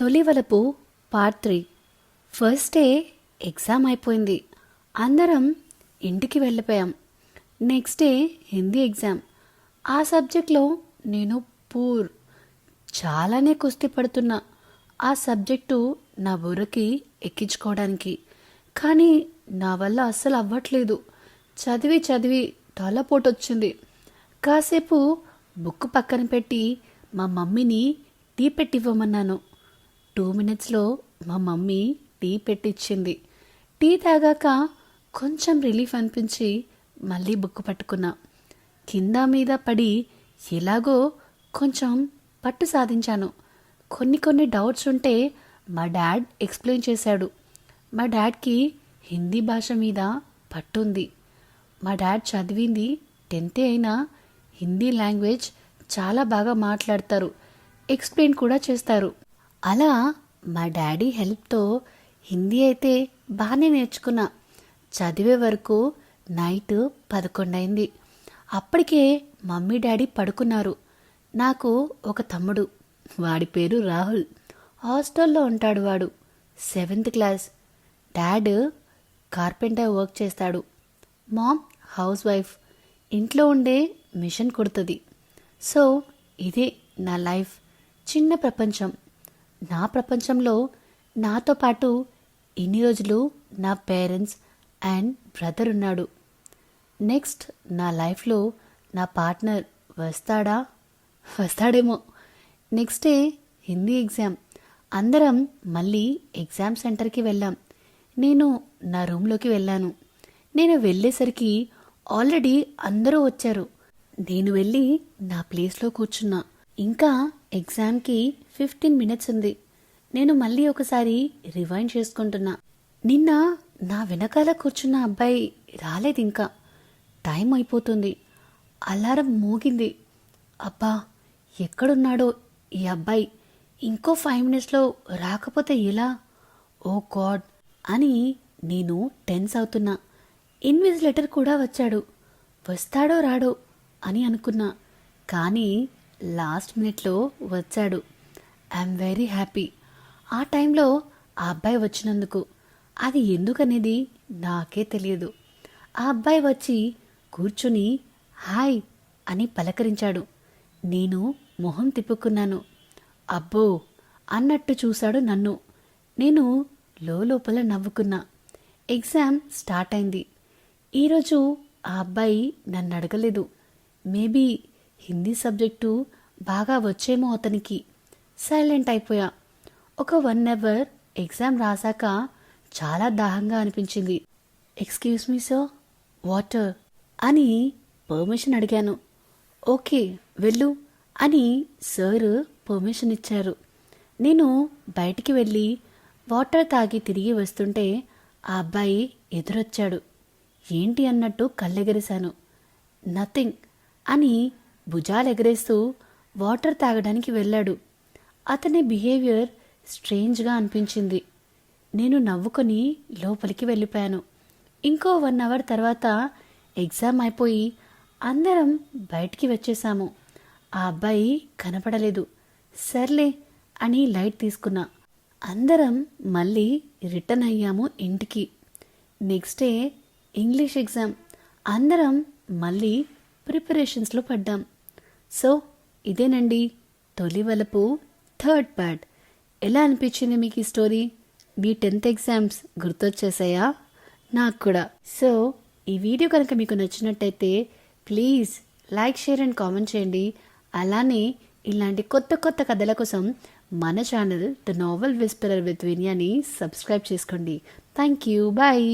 తొలివలపు part 3. First day exam అయిపోయింది. అందరం ఇంటికి వెళ్ళిపోయాం. Next day Hindi exam. ఆ సబ్జెక్ట్లో నేను చాలానే కుస్తీ పడుతున్నా ఆ సబ్జెక్టు నా బుర్రకి ఎక్కించుకోవడానికి. కానీ నా వల్ల అస్సలు అవ్వట్లేదు. చదివి చదివి తలపోటొచ్చింది. కాసేపు బుక్ పక్కన పెట్టి మా మమ్మీని టీ పెట్టివ్వమన్నాను. 2 minutesలో మా మమ్మీ టీ పెట్టించింది. టీ తాగాక కొంచెం రిలీఫ్ అనిపించి మళ్ళీ బుక్ పట్టుకున్నా. కింద మీద పడి ఎలాగో కొంచెం పట్టు సాధించాను. కొన్ని డౌట్స్ ఉంటే మా డాడ్ ఎక్స్ప్లెయిన్ చేశాడు. మా డాడ్కి హిందీ భాష మీద పట్టుంది. మా డాడ్ చదివింది 10th అయినా హిందీ లాంగ్వేజ్ చాలా బాగా మాట్లాడతారు, ఎక్స్ప్లెయిన్ కూడా చేస్తారు. అలా మా డాడీ హెల్ప్తో హిందీ అయితే బాగానే నేర్చుకున్నా. చదివే వరకు నైట్ 11 అయింది. అప్పటికే మమ్మీ డాడీ పడుకున్నారు. నాకు ఒక తమ్ముడు, వాడి పేరు రాహుల్. హాస్టల్లో ఉంటాడు. వాడు 7th class. Dad carpenter work చేస్తాడు. మామ్ హౌస్ వైఫ్, ఇంట్లో ఉండే మిషన్ కుడుతుంది. సో ఇదే నా లైఫ్, చిన్న ప్రపంచం. నా ప్రపంచంలో నాతో పాటు ఇన్ని రోజులు నా పేరెంట్స్ అండ్ బ్రదర్ ఉన్నాడు. నెక్స్ట్ నా లైఫ్లో నా పార్ట్నర్ వస్తాడేమో. Next day Hindi exam. అందరం మళ్ళీ ఎగ్జామ్ సెంటర్కి వెళ్ళాం. నేను నా రూమ్లోకి వెళ్ళాను. నేను వెళ్ళేసరికి ఆల్రెడీ అందరూ వచ్చారు. నేను వెళ్ళి నా ప్లేస్లో కూర్చున్నా. ఇంకా ఎగ్జామ్కి 15 minutes ఉంది. నేను మళ్ళీ ఒకసారి రివైండ్ చేసుకుంటున్నా. నిన్న నా వెనకాల కూర్చున్న అబ్బాయి రాలేదు. ఇంకా టైం అయిపోతుంది. అలారం మోగింది. అబ్బా, ఎక్కడున్నాడో ఈ అబ్బాయి, ఇంకో 5 minutesలో రాకపోతే ఎలా? ఓ గాడ్ అని నేను టెన్స్ అవుతున్నా. ఇన్విజిలేటర్ కూడా వచ్చాడు. వస్తాడో రాడో అని అనుకున్నా. కానీ లాస్ట్ మినిట్లో వచ్చాడు. I'm very happy. ఆ టైంలో ఆ అబ్బాయి వచ్చినందుకు. అది ఎందుకనేది నాకే తెలియదు. ఆ అబ్బాయి వచ్చి కూర్చుని హాయ్ అని పలకరించాడు. నేను మొహం తిప్పుకున్నాను. అబ్బో అన్నట్టు చూశాడు నన్ను. నేను లోపల నవ్వుకున్నా. ఎగ్జామ్ స్టార్ట్ అయింది. ఈరోజు ఆ అబ్బాయి నన్ను అడగలేదు. మేబీ హిందీ సబ్జెక్టు బాగా వచ్చేమో అతనికి. సైలెంట్ అయిపోయా. ఒక 1 hour ఎగ్జామ్ రాశాక చాలా దాహంగా అనిపించింది. ఎక్స్క్యూజ్ మీ సార్, వాటర్ అని పర్మిషన్ అడిగాను. ఓకే వెళ్ళు అని సార్ పర్మిషన్ ఇచ్చారు. నేను బయటికి వెళ్ళి వాటర్ తాగి తిరిగి వస్తుంటే ఆ అబ్బాయి ఎదురొచ్చాడు. ఏంటి అన్నట్టు కళ్ళెగరేశాను. నథింగ్ అని భుజాలెగరేస్తూ వాటర్ తాగడానికి వెళ్ళాడు. అతని బిహేవియర్ స్ట్రేంజ్గా అనిపించింది. నేను నవ్వుకొని లోపలికి వెళ్ళిపోయాను. ఇంకో 1 hour తర్వాత ఎగ్జామ్ అయిపోయి అందరం బయటికి వచ్చేసాము. ఆ అబ్బాయి కనపడలేదు. సర్లే అని లైట్ తీసుకున్నా. అందరం మళ్ళీ రిటర్న్ అయ్యాము ఇంటికి. Next day English exam. అందరం మళ్ళీ ప్రిపరేషన్స్లో పడ్డాం. సో ఇదేనండి తొలివలపు 3rd part. ఎలా అనిపించింది మీకు ఈ స్టోరీ? మీ 10th ఎగ్జామ్స్ గుర్తొచ్చేసాయా? నాకు కూడా. సో ఈ వీడియో కనుక మీకు నచ్చినట్టయితే please like, share and comment చేయండి. అలానే ఇలాంటి కొత్త కథల కోసం మన channel the novel whisperer with వినియాని సబ్స్క్రైబ్ చేసుకోండి. Thank you. బాయ్.